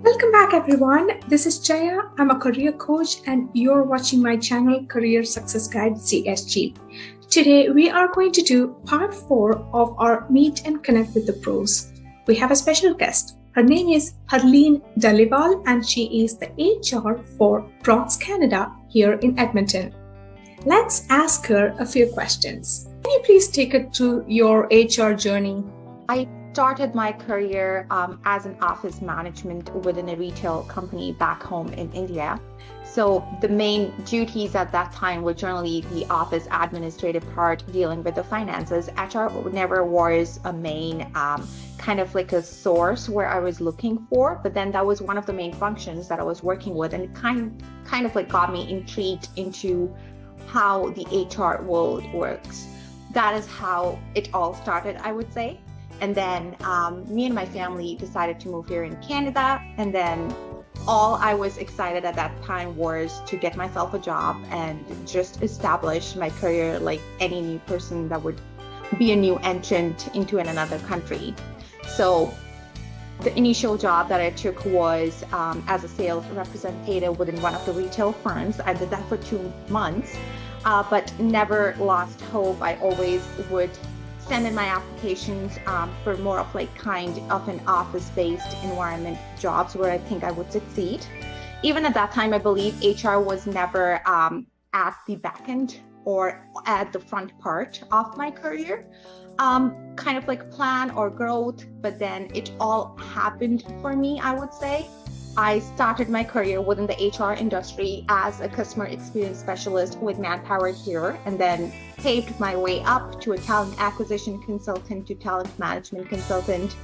Welcome back, everyone. This is Jaya. I'm a career coach, and you're watching my channel, Career Success Guide CSG. Today, we are going to do part 4 of our Meet and Connect with the Pros. We have a special guest. Her name is Harleen Dhaliwal, and she is the HR for Bronx, Canada, here in Edmonton. Let's ask her a few questions. Can you please take us to your HR journey? I started my career as an office management within a retail company back home in India. So the main duties at that time were generally the office administrative part, dealing with the finances. HR never was a main kind of like a source where I was looking for, but then that was one of the main functions that I was working with, and it kind of like got me intrigued into how the HR world works. That is how it all started, I would say. And then me and my family decided to move here in Canada. And then all I was excited at that time was to get myself a job and just establish my career like any new person that would be a new entrant into another country. So the initial job that I took was as a sales representative within one of the retail firms. I did that for 2 months, but never lost hope. I always would send in my applications for more of like kind of an office-based environment jobs where I think I would succeed. Even at that time, I believe HR was never at the back end or at the front part of my career, kind of like plan or growth, but then it all happened for me, I would say. I started my career within the HR industry as a customer experience specialist with Manpower here, and then paved my way up to a talent acquisition consultant to talent management consultant,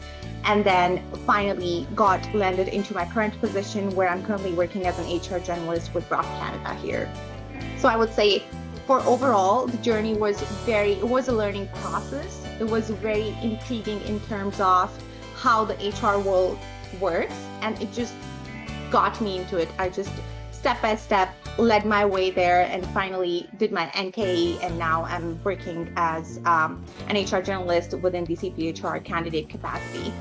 and then finally got landed into my current position where I'm currently working as an HR generalist with Bronx, Canada here. So I would say for overall, the journey was it was a learning process. It was very intriguing in terms of how the HR world works, and it just got me into it. I just step by step led my way there and finally did my NKE, and now I'm working as an HR generalist within the CPHR candidate capacity.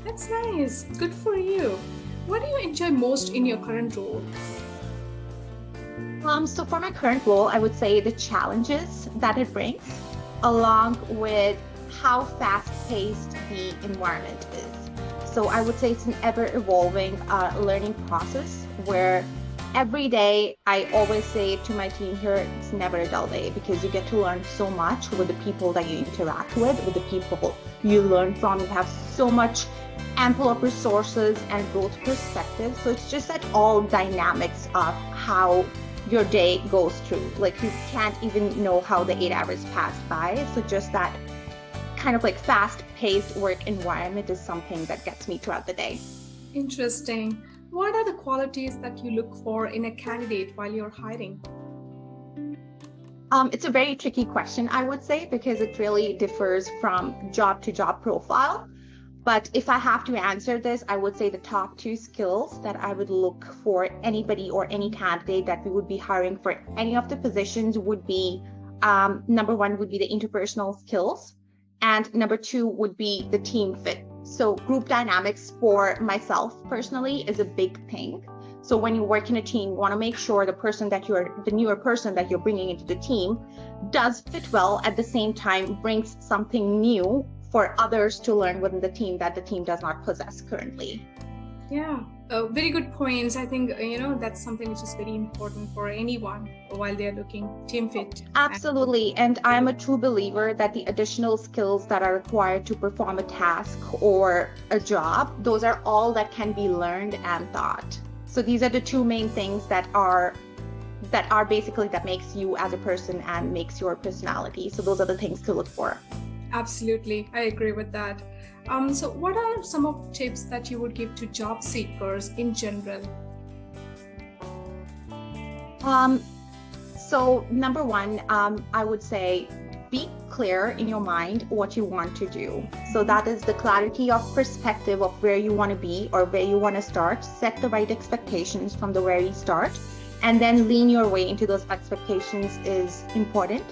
That's nice. Good for you. What do you enjoy most in your current role? So for my current role, I would say the challenges that it brings, along with how fast-paced the environment is. So I would say it's an ever-evolving learning process where every day I always say to my team here, it's never a dull day, because you get to learn so much with the people that you interact with the people you learn from. You have so much ample of resources and growth perspective. So it's just that all dynamics of how your day goes through. Like you can't even know how the 8 hours pass by. So just that kind of like fast-paced work environment is something that gets me throughout the day. Interesting. What are the qualities that you look for in a candidate while you're hiring? It's a very tricky question, I would say, because it really differs from job to job profile. But if I have to answer this, I would say the top 2 skills that I would look for anybody or any candidate that we would be hiring for any of the positions would be, number 1 would be the interpersonal skills. And number 2 would be the team fit. So group dynamics for myself personally is a big thing. So when you work in a team, you want to make sure the newer person that you're bringing into the team does fit well, at the same time brings something new for others to learn within the team that the team does not possess currently. Yeah, very good points. I think, that's something which is very important for anyone while they're looking team fit. Absolutely. And I'm a true believer that the additional skills that are required to perform a task or a job, those are all that can be learned and taught. So these are the 2 main things that are basically that makes you as a person and makes your personality. So those are the things to look for. Absolutely. I agree with that. So what are some of the tips that you would give to job seekers in general? So number 1, I would say be clear in your mind what you want to do. So that is the clarity of perspective of where you want to be or where you want to start. Set the right expectations from the very start, and then lean your way into those expectations is important.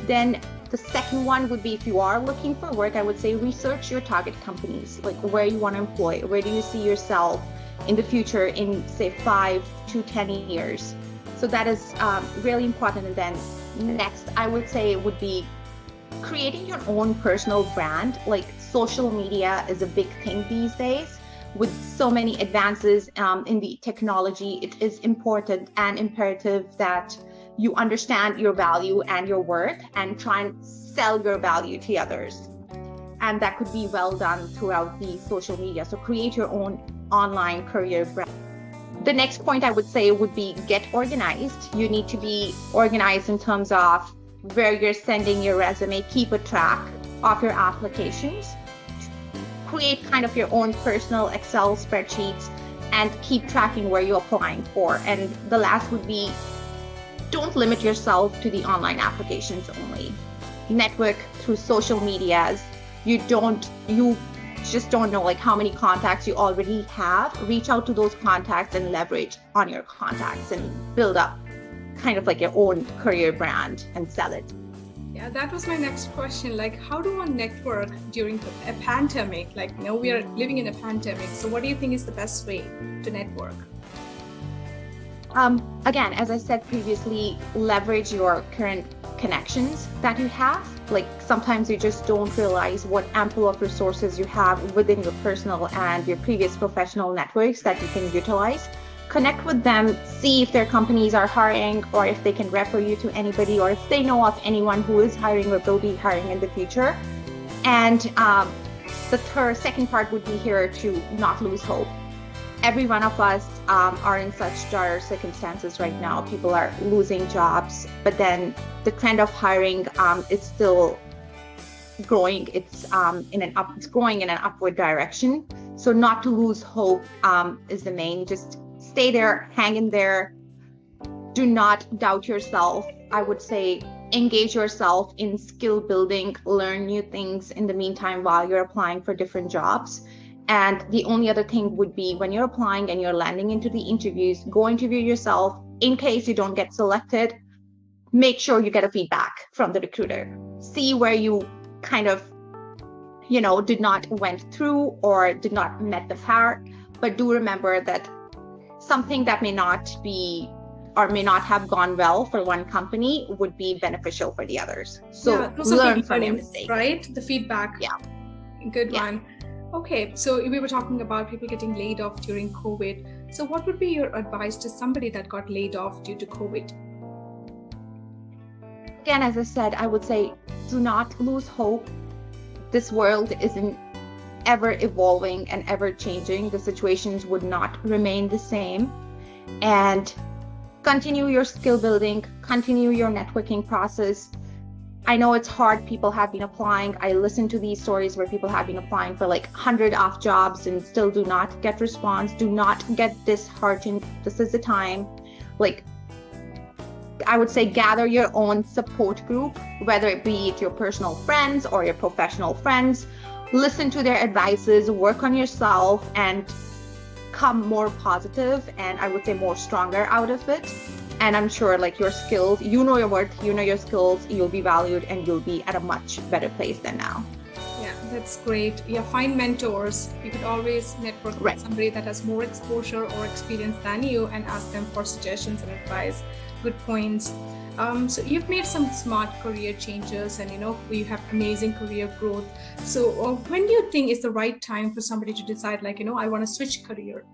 Then the second one would be, if you are looking for work, I would say research your target companies, like where you want to employ, where do you see yourself in the future in say 5 to 10 years. So that is really important. And then next, I would say would be creating your own personal brand. Like social media is a big thing these days. With so many advances in the technology, it is important and imperative that you understand your value and your worth and try and sell your value to others. And that could be well done throughout the social media. So create your own online career brand. The next point I would say would be get organized. You need to be organized in terms of where you're sending your resume, keep a track of your applications, create kind of your own personal Excel spreadsheets, and keep tracking where you're applying for. And the last would be, don't limit yourself to the online applications only. Network through social medias. You just don't know like how many contacts you already have. Reach out to those contacts and leverage on your contacts and build up kind of like your own career brand and sell it. Yeah, that was my next question. Like, how do one network during a pandemic? Like, we are living in a pandemic. So what do you think is the best way to network? Again, as I said previously, leverage your current connections that you have. Like sometimes you just don't realize what ample of resources you have within your personal and your previous professional networks that you can utilize. Connect with them, see if their companies are hiring or if they can refer you to anybody or if they know of anyone who is hiring or will be hiring in the future. And the second part would be here to not lose hope. Every one of us are in such dire circumstances right now. People are losing jobs, but then the trend of hiring is still growing. It's growing in an upward direction. So not to lose hope is the main. Just stay there, hang in there. Do not doubt yourself. I would say engage yourself in skill building, learn new things in the meantime while you're applying for different jobs. And the only other thing would be when you're applying and you're landing into the interviews, go interview yourself. In case you don't get selected, make sure you get a feedback from the recruiter. See where you kind of, did not went through or did not met the par. But do remember that something that may not be or may not have gone well for one company would be beneficial for the others. So learn from your mistakes. Right? The feedback. Yeah. Good one. Okay, so we were talking about people getting laid off during COVID. So what would be your advice to somebody that got laid off due to COVID? Again, as I said, I would say do not lose hope. This world isn't ever evolving and ever changing. The situations would not remain the same. And continue your skill building, continue your networking process. I know it's hard. People have been applying. I listen to these stories where people have been applying for like 100 off jobs and still do not get response. Do not get disheartened. This is the time. Like, I would say gather your own support group, whether it be your personal friends or your professional friends. Listen to their advices, work on yourself, and come more positive and I would say more stronger out of it. And I'm sure like your skills, you know your worth, you know your skills, you'll be valued and you'll be at a much better place than now. Yeah, that's great. Yeah, find mentors. You could always network with somebody that has more exposure or experience than you and ask them for suggestions and advice. Good points. So you've made some smart career changes and you have amazing career growth. So when do you think is the right time for somebody to decide like, I want to switch career?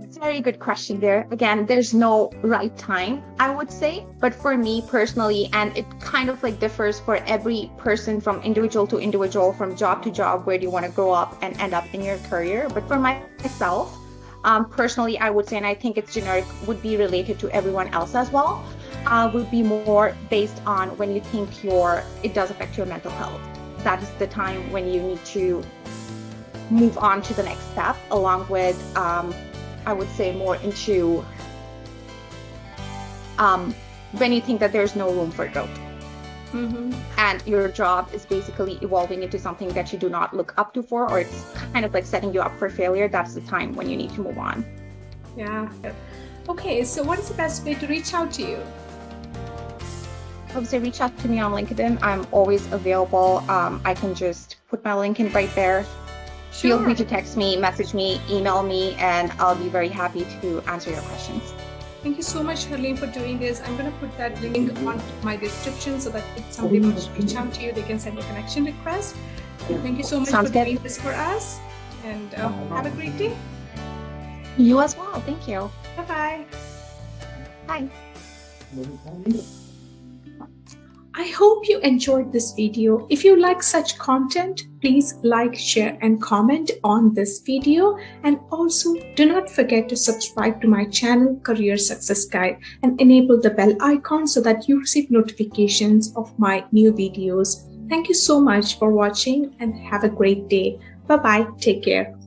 It's a very good question there. Again, there's no right time, I would say. But for me personally, and it kind of like differs for every person from individual to individual, from job to job, where do you want to grow up and end up in your career. But for myself, personally, I would say, and I think it's generic, would be related to everyone else as well, would be more based on when you think it does affect your mental health. That is the time when you need to move on to the next step, along with, I would say more into when you think that there's no room for growth. Mm-hmm. And your job is basically evolving into something that you do not look up to for, or it's kind of like setting you up for failure. That's the time when you need to move on. Yeah. Okay, so what is the best way to reach out to you? I would say reach out to me on LinkedIn. I'm always available. I can just put my LinkedIn right there. Feel free to text me, message me, email me, and I'll be very happy to answer your questions. Thank you so much, Harleen, for doing this. I'm going to put that link on my description so that if somebody wants to reach out to you, they can send a connection request. Thank you so much for doing this for us, and have a great day. You as well. Thank you. Bye-bye. Bye. I hope you enjoyed this video. If you like such content, please like, share, and comment on this video. And also do not forget to subscribe to my channel, Career Success Guide, and enable the bell icon so that you receive notifications of my new videos. Thank you so much for watching and have a great day. Bye-bye. Take care.